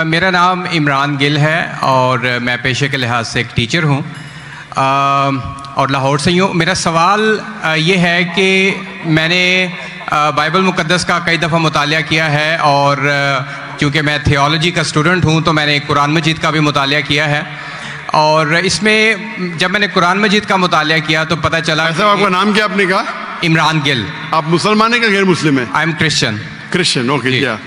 मेरा नाम इमरान गिल है और मैं पेशे के लिहाज से एक टीचर हूँ और लाहौर से ही हूँ। मेरा सवाल ये है कि मैंने बाइबल मुक़द्दस का कई दफ़ा मुतालिया किया है और चूँकि मैं थियोलॉजी का स्टूडेंट हूँ तो मैंने कुरान मजीद का भी मुतालिया किया है और इसमें जब मैंने कुरान मजीद का मुतालिया किया तो पता चला। ऐसा आपका नाम क्या आपने कहा? इमरान गिल। आप मुसलमान हैं क्या गैर मुस्लिम है? I am Christian. Christian, okay. क्या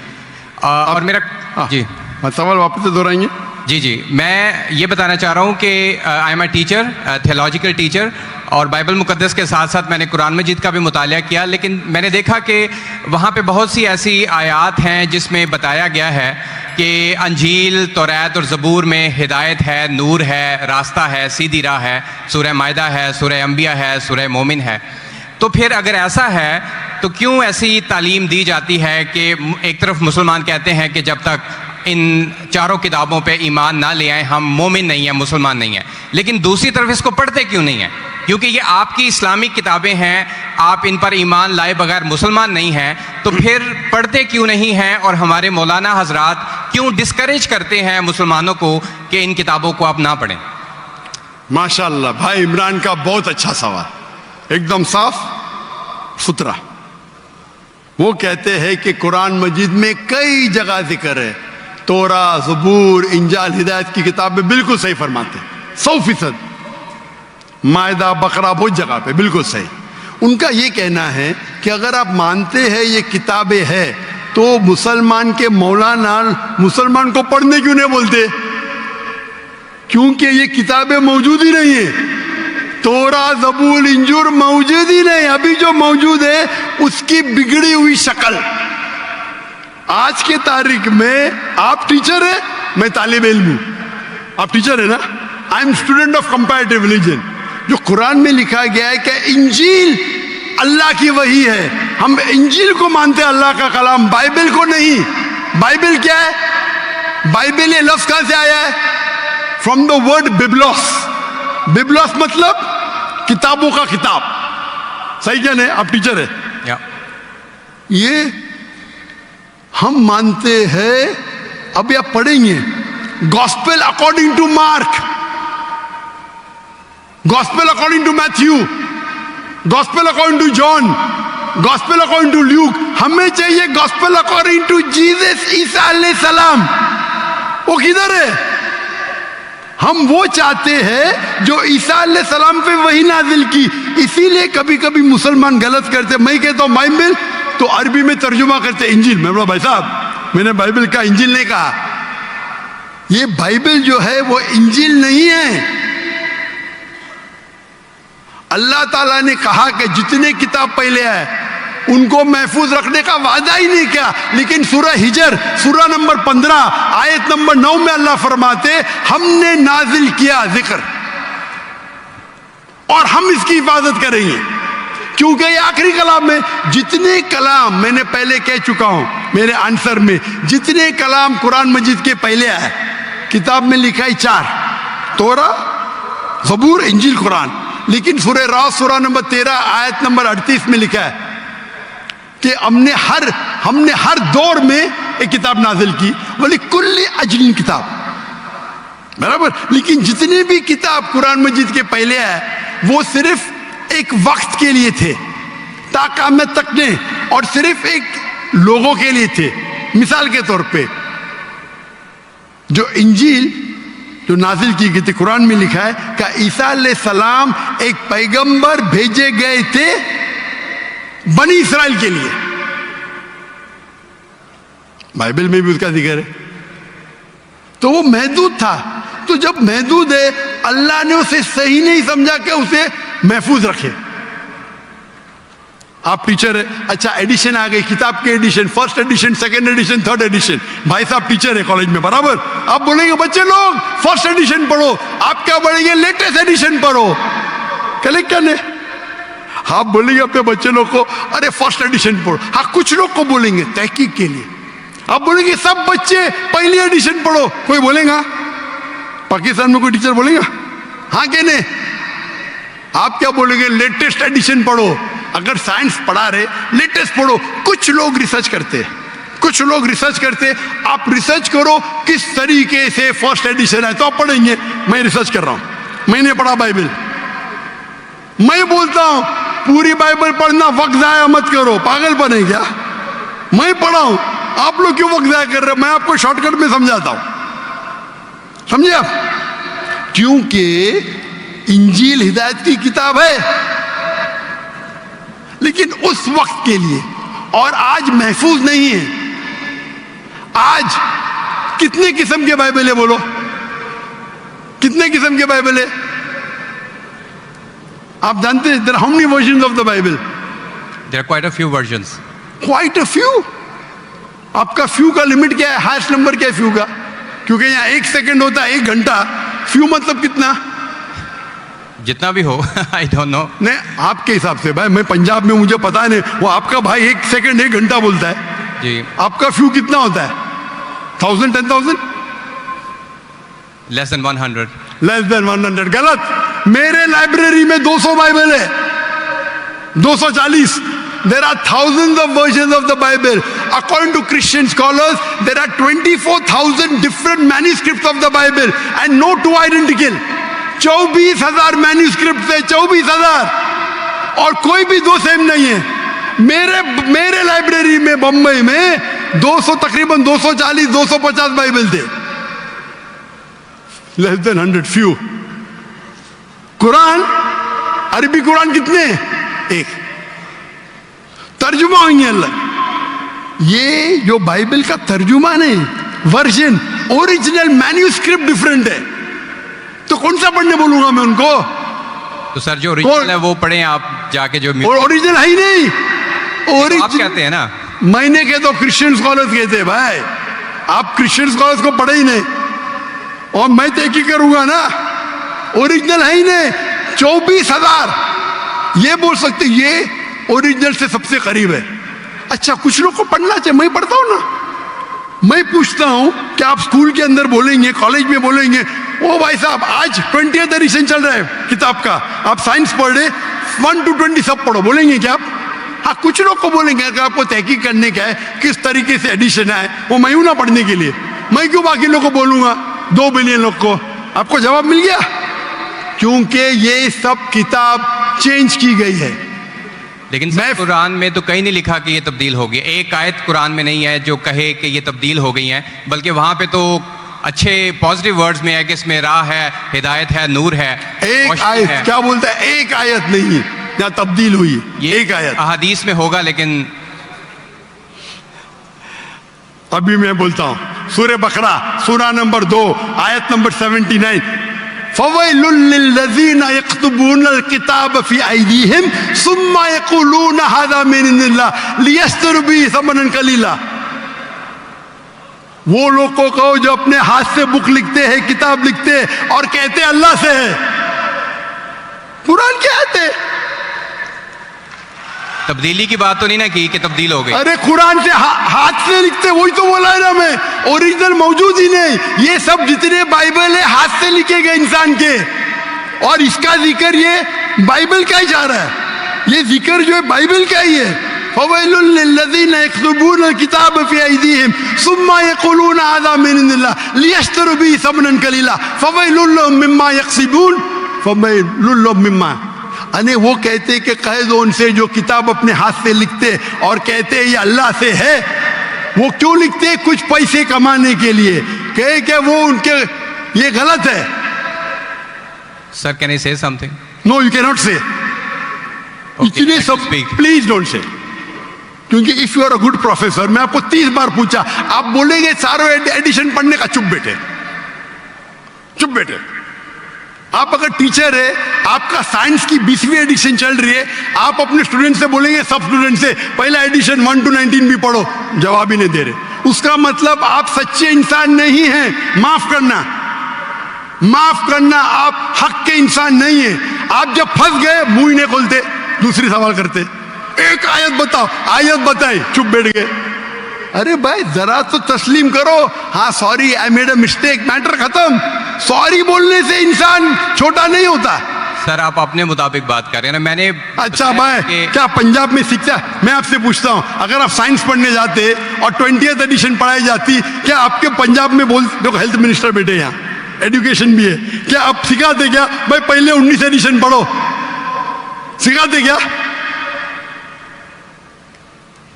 और मेरा जी सवाल वापस से दोहराएंगे? जी मैं ये बताना चाह रहा हूँ कि I am a teacher, theological teacher, और बाइबल मुक़द्दस के साथ साथ मैंने कुरान मजीद का भी मुतालिया किया, लेकिन मैंने देखा कि वहाँ पे बहुत सी ऐसी आयात हैं जिसमें बताया गया है कि अंजील, तौरात और ज़बूर में हिदायत है, नूर है, रास्ता है, सीधी राह है, सूरह माइदा है, सूरह अंबिया है, सूरह मोमिन है। तो फिर अगर ऐसा है तो क्यों ऐसी तालीम दी जाती है कि एक तरफ मुसलमान कहते हैं कि जब तक इन चारों किताबों पे ईमान ना ले आए हम मोमिन नहीं हैं, मुसलमान नहीं हैं, लेकिन दूसरी तरफ इसको पढ़ते क्यों नहीं हैं? क्योंकि ये आपकी इस्लामिक किताबें हैं, आप इन पर ईमान लाए बगैर मुसलमान नहीं हैं, तो फिर पढ़ते क्यों नहीं हैं? और हमारे मौलाना हजरात क्यों डिस्करेज करते हैं मुसलमानों को कि इन किताबों को आप ना पढ़ें? माशाअल्लाह, भाई इमरान का बहुत अच्छा सवाल, एकदम साफ सुथरा। वो कहते हैं कि कुरान मजीद में कई जगह जिक्र है, तोरा, ज़बूर, इंजाल, हिदायत की किताबें बिल्कुल सही फरमाते हैं, 100%। मायदा, बकरा, बहुत जगह पे बिल्कुल सही। उनका ये कहना है कि अगर आप मानते हैं ये किताबें हैं तो मुसलमान के मौलाना मुसलमान को पढ़ने क्यों नहीं बोलते? क्योंकि ये किताबें मौजूद ही नहीं है। तोरा, ज़बूर, इंजूर मौजूद ही नहीं। अभी जो मौजूद है उसकी बिगड़ी हुई शक्ल। आज के तारीख में आप टीचर है, मैं तालिब इल्म हूं। आप टीचर है ना? I am student of comparative religion. जो कुरान में लिखा गया है कि इंजील अल्लाह की वही है, हम इंजील को मानते हैं, अल्लाह का कलाम, बाइबल को नहीं। बाइबल क्या है? बाइबल ये लफ्ज कहां से आया है? From the word biblos. Biblos मतलब किताबों का किताब। सही क्या नहीं? आप टीचर है। ये हम मानते हैं। अभी आप पढ़ेंगे gospel according to Mark, gospel according to Matthew, gospel according to John, gospel according to Luke. हमें चाहिए गॉस्पेल अकॉर्डिंग टू जीसस ईसा अलैहिस्सलाम। वो किधर है? हम वो चाहते हैं जो ईसा अलैहिस्सलाम पे वही नाजिल की। इसीलिए कभी कभी मुसलमान गलत करते। मैं कहता हूं बाइबल तो अरबी में तर्जुमा करते इंजील। मैं बोला भाई साहब, मैंने बाइबल का इंजील नहीं कहा। ये बाइबल जो है वो इंजील नहीं है। अल्लाह ताला ने कहा कि जितने किताब पहले है उनको महफूज रखने का वादा ही नहीं किया, लेकिन सूरह हिजर सूरह नंबर 15 आयत नंबर 9 में अल्लाह फरमाते हमने नाजिल किया जिक्र और हम इसकी हिफाजत करेंगे, क्योंकि ये आखिरी कलाम में जितने कलाम मैंने पहले कह चुका हूं मेरे आंसर में, जितने कलाम कुरान मजीद के पहले आए किताब में लिखा है 4, तोरा, ज़बूर, इंजील, कुरान। लेकिन सूरह रात सूरह नंबर 13 आयत नंबर 38 में लिखा है कि हमने हर दौर में एक किताब नाजिल की, बोले कुल्ली अजलिन किताब, बराबर। लेकिन जितने भी किताब कुरान मजीद के पहले आए वो सिर्फ एक वक्त के लिए थे, ताक़यामत तक ने, और सिर्फ एक लोगों के लिए थे। मिसाल के तौर पे जो इंजील जो नाजिल की गई थी, कुरान में लिखा है कि ईसा अलैहिस्सलाम एक पैगंबर भेजे गए थे बनी इस्राइल के लिए। बाइबल में भी उसका जिक्र है। तो वो महदूद था। तो जब महदूद है, अल्लाह ने उसे सही नहीं समझा कि उसे महफूज रखे। आप टीचर है, अच्छा एडिशन आ गई, किताब के edition, first edition, second edition, third edition. भाई साहब टीचर है कॉलेज में, बराबर। आप बोलेंगे बच्चे लोग फर्स्ट एडिशन पढ़ो, आप क्या बोलेंगे लेटेस्ट एडिशन पढ़ो। कलेक्ट करने आप बोलेंगे अपने बच्चे लोग को अरे फर्स्ट एडिशन पढ़ो। हाँ, कुछ लोग को बोलेंगे तहकीक के लिए। आप बोलेंगे सब बच्चे पहली एडिशन पढ़ो, कोई बोलेगा? पाकिस्तान में कोई टीचर बोलेगा? हाँ के नहीं? आप क्या बोलेंगे? लेटेस्ट एडिशन पढ़ो। अगर साइंस पढ़ा रहे लेटेस्ट पढ़ो। कुछ लोग रिसर्च करते हैं, कुछ लोग रिसर्च करते, आप रिसर्च करो किस तरीके से फर्स्ट एडिशन है तो आप पढ़ेंगे। मैं रिसर्च कर रहा हूं, मैंने पढ़ा बाइबल। मैं बोलता हूं पूरी बाइबल पढ़ना वक्त जाया मत करो, पागलपन है क्या? मैं पढ़ा हूं, आप लोग क्यों वक्त जाया कर रहे हो? मैं आपको शॉर्टकट में समझाता हूं, समझे आप? क्योंकि इंजील हिदायत की किताब है, लेकिन उस वक्त के लिए, और आज महफूज नहीं है। आज कितने किस्म के बाइबल है? बोलो, कितने किस्म के बाइबल है? आप जानते हैं there how many versions of the Bible? There are quite a few versions. Quite a few? आपका फ्यू का लिमिट क्या है? हाईएस्ट नंबर क्या है फ्यू का? क्योंकि यहां 1 सेकंड होता है 1 घंटा, फ्यू मतलब कितना? जितना भी हो आई डोंट नो। नहीं, आपके हिसाब से भाई, मैं पंजाब में, मुझे पता नहीं, वो आपका भाई 1 सेकंड 1 घंटा बोलता है जी। आपका फ्यू कितना होता है? 1000, 10,000? Less than 100। Less than 100? गलत। मेरे लाइब्रेरी में 200 बाइबल है, 240। There are thousands of versions of the Bible. According to Christian scholars, there are 24,000 different manuscripts of the Bible and no two identical. 24,000 manuscript है, 24,000, और कोई भी दो सेम नहीं है। मेरे लाइब्रेरी में बंबई में 200, तकरीबन 240, 250 बाइबल थे। Less than 100, few. कुरान, अरबी कुरान कितने? 1। तर्जुमा होंगे अलग। ये जो बाइबल का तर्जुमा नहीं, वर्जन, ओरिजिनल मैन्यूस्क्रिप्ट डिफरेंट है। तो कौन सा पढ़ने बोलूंगा मैं उनको? तो सर जो ओरिजिनल है वो पढ़ें आप जाके, जो ओरिजिनल है ही नहीं। तो आप कहते हैं ना, मैंने कहता हूं, क्रिश्चियन स्कॉलर्स कहते हैं। भाई आप क्रिश्चियन स्कॉलर्स को पढ़े ही नहीं, और मैं तो एक ही करूंगा ना, ओरिजिनल है ही नहीं। 24,000 ये बोल सकते ये ओरिजिनल से सबसे करीब है। अच्छा, कुछ लोग को पढ़ना चाहिए, मैं पढ़ता हूं ना। मैं पूछता हूं कि आप स्कूल के अंदर बोलेंगे, कॉलेज में बोलेंगे, ओ भाई साहब आज 20th एडिशन चल रहा है किताब का, आप साइंस पढ़ रहे, 1 to 20 सब पढ़ो, बोलेंगे क्या आप? हाँ, कुछ लोग को बोलेंगे। अगर आपको तहकीक करने का है किस तरीके से एडिशन है, वो मैं हूं ना पढ़ने के लिए, मैं क्यों बाकी लोग को बोलूंगा, 2 बिलियन लोग को? आपको जवाब मिल गया। क्योंकि ये सब किताब चेंज की गई है। लेकिन कुरान में तो कहीं नहीं लिखा कि ये तब्दील हो गई। एक आयत कुरान में नहीं है जो कहे कि ये तब्दील हो गई है, बल्कि वहां पे तो अच्छे पॉजिटिव वर्ड्स में है कि इसमें राह है, हिदायत है, नूर है। एक आयत है। क्या बोलता है? एक आयत नहीं है जहां तब्दील हुई, ये एक आयत अहादीस में होगा। लेकिन अभी मैं बोलता हूं, सूरह बकरा, सूरा नंबर 2, आयत नंबर 79, फवैलुल लिल्लज़ीना यक्तुबूनल किताब फी अयदीहिम सुम्मा यक़ूलून हाज़ा मिन इंदिल्लाह लियश्तरू बिही समनन कलीला। वो लोग को कहो जो अपने हाथ से बुक लिखते हैं, किताब लिखते हैं, और कहते हैं अल्लाह से है। कुरान क्या है? तब्दीली की बात तो नहीं ना की कि तब्दील हो गई। अरे कुरान से हाथ से लिखते, वही तो बोला है ना मैं, ओरिजिनल मौजूद ही नहीं। ये सब जितने बाइबल है हाथ से लिखे गए इंसान के, और इसका जिक्र ये बाइबल का ही जा रहा है। ये जिक्र जो है बाइबल का ही है। फवैलुल लिल्लज़ीना यक्तुबूनल किताब फी अयदीहिम सुम्मा यक़ूलून हाज़ा मिन इंदिल्लाह लियश्तरू बिही समनन कलीला फवैलुल लहुम मिम्मा यक्सिबून फवैलुल लहुम मिम्मा। अने वो कहते कि कह दो उनसे जो किताब अपने हाथ से लिखते और कहते ये अल्लाह से है। वो क्यों लिखते? कुछ पैसे कमाने के लिए। कहे कि वो उनके, ये गलत है। Sir can I say something? No, you can not say. इतने सब प्लीज डोंट से, क्योंकि if you are a good professor, मैं आपको 30 बार पूछा, आप बोलेंगे सारों एडिशन पढ़ने का, चुप बैठे, चुप बैठे। आप अगर टीचर है, आपका साइंस की 20वीं एडिशन चल रही है, आप अपने स्टूडेंट से बोलेंगे, सब स्टूडेंट से पहला एडिशन 1 to 19 भी पढ़ो, जवाब ही नहीं दे रहे। उसका मतलब आप सच्चे इंसान नहीं हैं। माफ करना, माफ करना, आप हक के इंसान नहीं हैं। आप जब फंस गए मुंह ही नहीं खोलते, दूसरी सवाल करते, एक आयत बताओ, आयत बताए, चुप बैठ गए। अरे भाई जरा तो तस्लीम करो, हाँ sorry I made a mistake, matter खत्म। सॉरी बोलने से इंसान छोटा नहीं होता। सर आप अपने मुताबिक बात कर रहे हैं ना, मैंने अच्छा भाई, कि- क्या पंजाब में शिक्षा? मैं आपसे पूछता हूं, अगर आप साइंस पढ़ने जाते और 20th एडिशन पढ़ाई जाती, क्या आपके पंजाब में बोल, देखो हेल्थ मिनिस्टर बैठे यहाँ, एजुकेशन भी है, क्या आप सिखाते क्या भाई पहले 19 एडिशन पढ़ो? सिखाते क्या?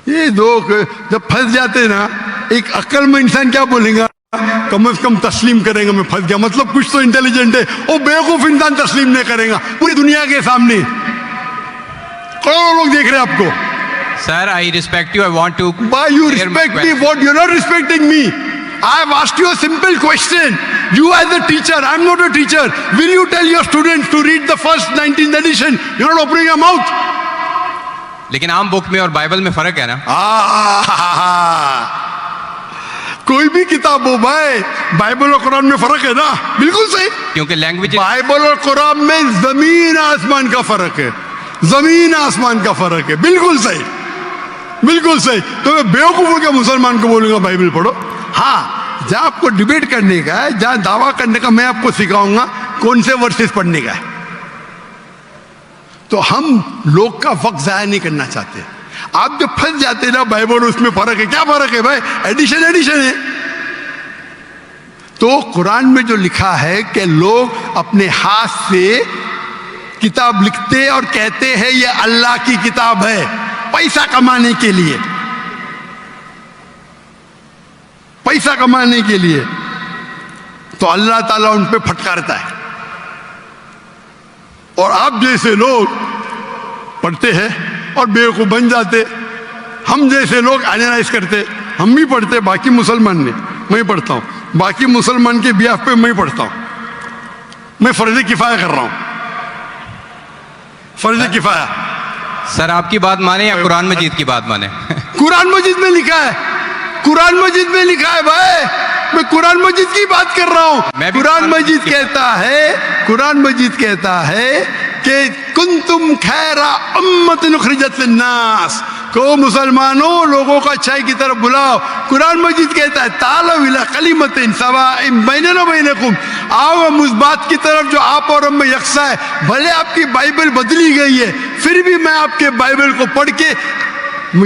ये लोग जब फंस जाते ना, एक अक्लमंद इंसान क्या बोलेगा? कम से कम तस्लीम करेगा मैं फंस गया, मतलब कुछ तो इंटेलिजेंट है। वो बेवकूफ इंसान तस्लीम नहीं करेगा पूरी दुनिया के सामने, करोड़ों लोग देख रहे हैं आपको। Sir I respect you, I want to Why you respect me? What you're not respecting me? I have asked you a simple question. You as a teacher, I'm not a teacher. Will you tell your students to read the first 19th edition? You're not opening your mouth. लेकिन आम book में और Bible में फर्क है ना। कोई भी किताब हो भाई, बाइबल और कुरान में फर्क है ना? बिल्कुल सही, क्योंकि लैंग्वेज बाइबल और कुरान में जमीन आसमान का फर्क है, जमीन आसमान का फर्क है। बिल्कुल सही, बिल्कुल सही। तो मैं बेवकूफों के मुसलमान को बोलूंगा बाइबल पढ़ो। हाँ, जहां आपको डिबेट करने का है, जहां दावा करने का, मैं आपको सिखाऊंगा कौन से वर्सेस पढ़ने का है। तो हम लोग का वक्त जाया नहीं करना चाहते। आप जब फंस जाते ना बाइबल, उसमें फर्क है, क्या फर्क है भाई? एडिशन एडिशन है। तो कुरान में जो लिखा है कि लोग अपने हाथ से किताब लिखते और कहते हैं ये अल्लाह की किताब है, पैसा कमाने के लिए, पैसा कमाने के लिए, तो अल्लाह ताला उन पे फटकारता है। और आप जैसे लोग पढ़ते हैं और बेवकूफ बन जाते, हम जैसे लोग एनालाइज करते, हम भी पढ़ते, बाकी मुसलमान ने, मैं पढ़ता हूं, बाकी मुसलमान के बियाफ पे मैं पढ़ता हूं, मैं फर्ज किफाया कर रहा हूं, फर्ज किफाया। सर आपकी बात माने या कुरान मजीद की बात माने? कुरान मजीद में लिखा है, कुरान मजीद में लिखा है भाई, मैं कुरान मजीद की बात कर रहा हूं। कुरान मजीद कहता है, कुरान मजीद कहता है कि कुंतुम खैरा उम्मतिन उखरिजत लिन्नास, को मुसलमानों लोगों को अच्छाई की तरफ बुलाओ। कुरान मजीद कहता है तालव इला कलिमतिन सवाइन बैनना बैनकुम, आओ हम उस बात की तरफ जो आप और हम में यकसा है। भले आपकी बाइबल बदली गई है, फिर भी मैं आपके बाइबल को पढ़ के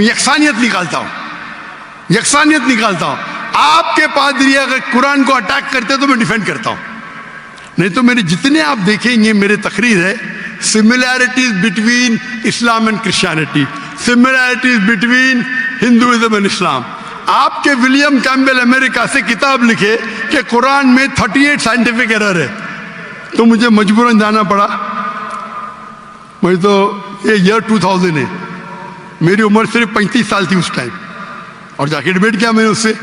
यकसानियत निकालता हूं, यकसानियत निकालता हूं। आपके पादरी अगर कुरान को अटैक करते हैं तो मैं डिफेंड करता हूं, नहीं तो मेरे जितने आप देखेंगे मेरे तकरीर है, similarities between Islam and Christianity, similarities between Hinduism and Islam. आपके विलियम कैम्पबेल अमेरिका से किताब लिखे कि कुरान में 38 साइंटिफिक एरर है, तो मुझे मजबूरन जाना पड़ा। मैं तो ये ईयर 2000 है, मेरी उम्र सिर्फ 35 साल थी उस टाइम, और जाके डिबेट किया मैंने उससे।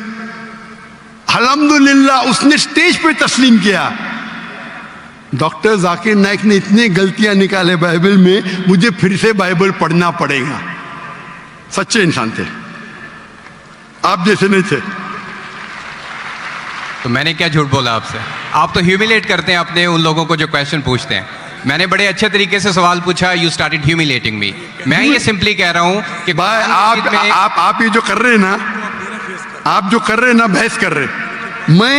अल्हम्दुलिल्लाह उसने स्टेज पे तस्लीम किया। डॉक्टर जाकिर नाइक ने इतने गलतियां निकाले बाइबल में, मुझे फिर से बाइबल पढ़ना पड़ेगा। सच्चे इंसान थे, आप जैसे नहीं थे। तो मैंने क्या झूठ बोला आपसे? आप तो ह्यूमिलेट करते हैं अपने उन लोगों को जो क्वेश्चन पूछते हैं। मैंने बड़े अच्छे तरीके से सवाल पूछा, यू स्टार्टेड ह्यूमिलेटिंग मी। मैं ये सिंपली कह रहा हूं कि भाई आप ये जो कर रहे हैं ना, आप जो कर रहे हैं ना, बहस कर रहे, मैं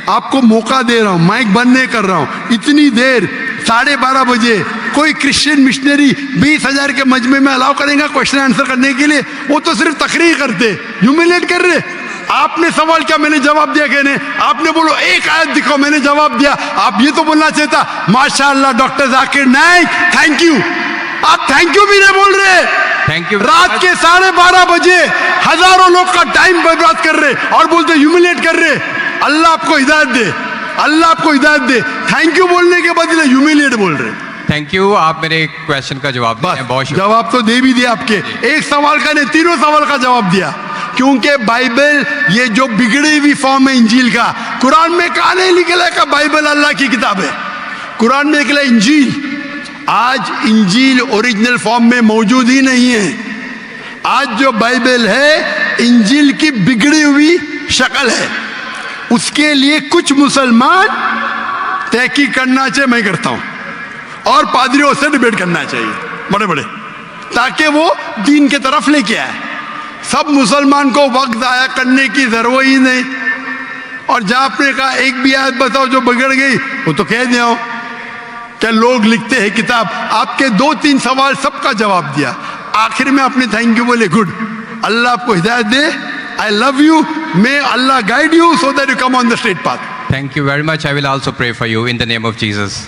आपको मौका दे रहा हूं, माइक बंद नहीं कर रहा हूं। इतनी देर 12:30 बजे कोई क्रिश्चियन मिशनरी 20,000 के मजमे में अलाउ करेगा क्वेश्चन आंसर करने के लिए? वो तो सिर्फ तकरीर करते, ह्यूमिलेट कर रहे। आपने सवाल किया, मैंने जवाब दिया। कहने आपने बोलो एक आयत दिखाओ, मैंने जवाब दिया। आप ये तो बोलना चाहिए था माशाअल्लाह doctor Zakir Naik thank you. आप थैंक यू भी नहीं बोल रहे। Thank you. रात के 12:30 बजे हजारों लोग का टाइम बर्बाद कर रहे और बोलते ह्यूमिलेट कर रहे। अल्लाह आपको हिदायत दे, अल्लाह आपको हिदायत दे। थैंक यू बोलने के बदले ह्यूमिलेट बोल रहे। थैंक यू, आप मेरे क्वेश्चन का जवाब दिया, बहुत शुक्रिया। जवाब तो दे भी दिया आपके, एक सवाल का नहीं, तीनों सवाल का जवाब दिया। क्योंकि बाइबल ये जो बिगड़ी हुई फॉर्म है इंजील का, कुरान में कहा नहीं लिखा है कि बाइबल अल्लाह की किताब है। कुरान में लिखा इंजील। आज इंजील ओरिजिनल फॉर्म में मौजूद ही नहीं है। आज जो बाइबल है इंजील की बिगड़ी हुई शक्ल है। उसके लिए कुछ मुसलमान तहकीक करना चाहिए, मैं करता हूं, और पादरियों से डिबेट करना चाहिए बड़े बड़े, ताकि वो दीन के तरफ लेके आए। सब मुसलमान को वक्त ज़ाया करने की जरूरत ही नहीं। और जहां आपने कहा एक भी आयत बताओ जो बिगड़ गई, वो तो कह दिया, क्या लोग लिखते हैं किताब, आपके 2-3 सवाल सबका जवाब दिया, आखिर में आपने थैंक यू बोले, गुड, अल्लाह आपको हिदायत दे, I love you, may Allah guide you so that you come on the straight path. Thank you very much. I will also pray for you in the name of Jesus.